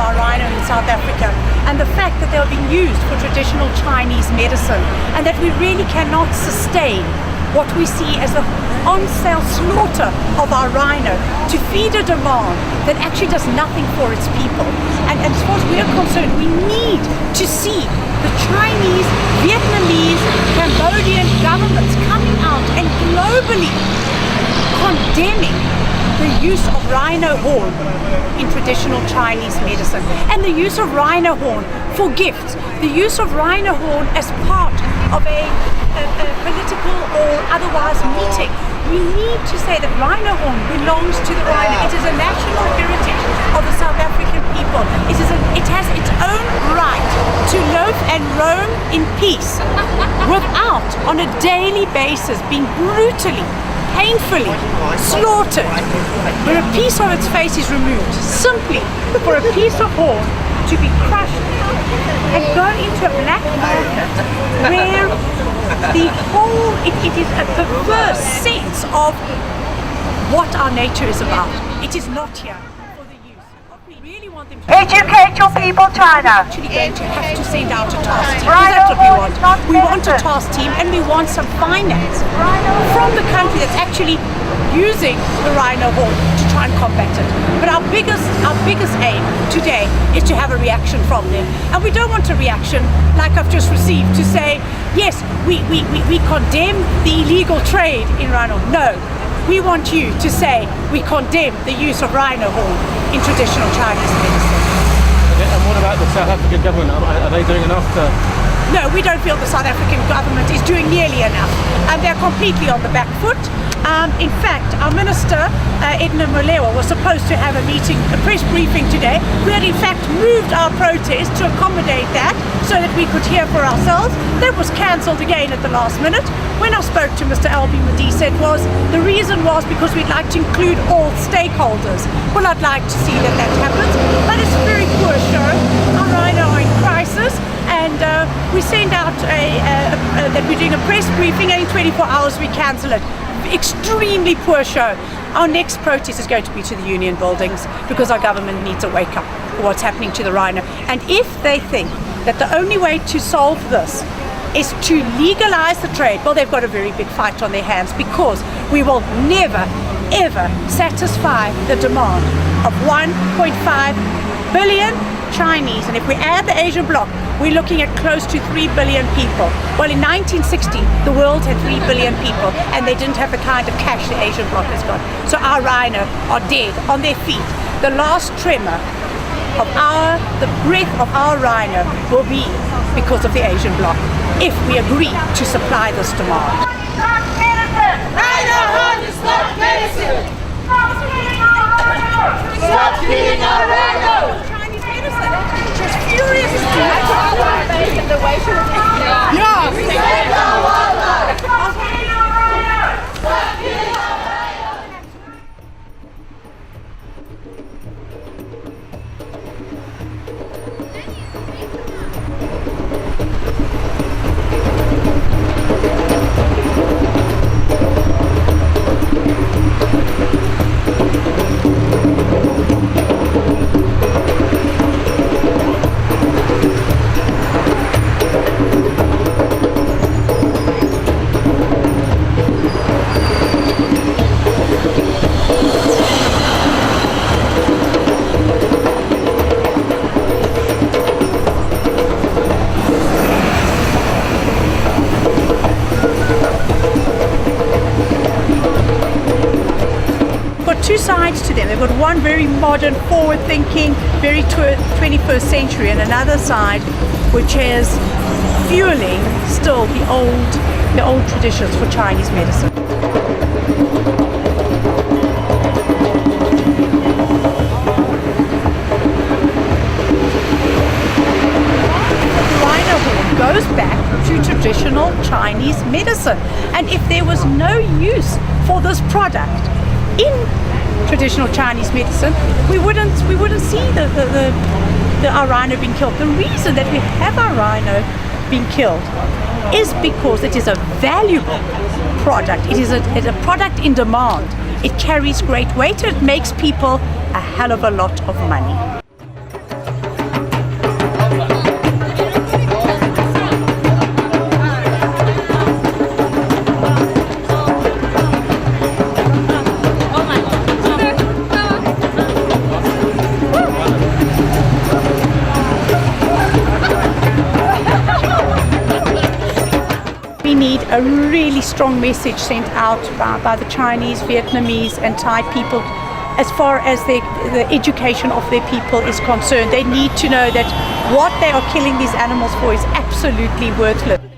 our rhino in South Africa, and the fact that they are being used for traditional Chinese medicine, and that we really cannot sustain what we see as the on-sale slaughter of our rhino to feed a demand that actually does nothing for its people. And as far as we are concerned, we need to see the Chinese, Vietnamese, Cambodian governments coming out and globally condemning the use of rhino horn in traditional Chinese medicine, and the use of rhino horn for gifts, the use of rhino horn as part of a political or otherwise meeting. We need to say that rhino horn belongs to the rhino. It is a national heritage of the South African people. It has its own right to loaf and roam in peace without, on a daily basis, being brutally, painfully slaughtered, where a piece of its face is removed simply for a piece of horn to be crushed and go into a black market where the whole, it is a perverse sense of what our nature is about. It is not here for the use. We really want them to educate your people, China. Actually going to have to send out a task team. That's what we want. We want a task team, and we want some finance from the country that's actually using the rhino horn to try and combat it. But our biggest aim today is to have a reaction from them. And we don't want a reaction like I've just received to say, yes, we condemn the illegal trade in rhino. No, we want you to say we condemn the use of rhino horn in traditional Chinese medicine. Okay, and what about the South African government? Are they doing enough to... No, we don't feel the South African government is doing nearly enough, and they're completely on the back foot. In fact, our Minister, Edna Molewa, was supposed to have a meeting, a press briefing today. We had in fact moved our protest to accommodate that so that we could hear for ourselves. That was cancelled again at the last minute. When I spoke to Mr. Albie Modise, the reason was because we'd like to include all stakeholders. Well, I'd like to see that happens, but it's a very poor show. Our rhino are in crisis, and we send out that we're doing a press briefing, and in 24 hours we cancel it. Extremely poor show. Our next protest is going to be to the union buildings because our government needs a wake up for what's happening to the rhino. And if they think that the only way to solve this is to legalize the trade, well, they've got a very big fight on their hands, because we will never ever satisfy the demand of 1.5 billion Chinese, and if we add the Asian bloc, we're looking at close to 3 billion people. Well, in 1960, the world had 3 billion people, and they didn't have the kind of cash the Asian bloc has got. So our rhino are dead, on their feet. The last tremor of the breath of our rhino will be because of the Asian bloc, if we agree to supply this demand. Stop medicine! Rhino horn is not medicine! Stop killing our rhino! Stop killing our rhino! Just furious. The way she was Yeah. Save our wildlife! Stop killing our rhino! Stop killing our rhino! Two sides to them. They've got one very modern, forward-thinking, very 21st century, and another side which is fueling still the old traditions for Chinese medicine. The rhino horn goes back to traditional Chinese medicine, and if there was no use for this product in traditional Chinese medicine, we wouldn't see our rhino being killed. The reason that we have our rhino being killed is because it is a valuable product. It is a product in demand. It carries great weight, and it makes people a hell of a lot of money. a really strong message sent out by the Chinese, Vietnamese and Thai people as far as the education of their people is concerned. They need to know that what they are killing these animals for is absolutely worthless.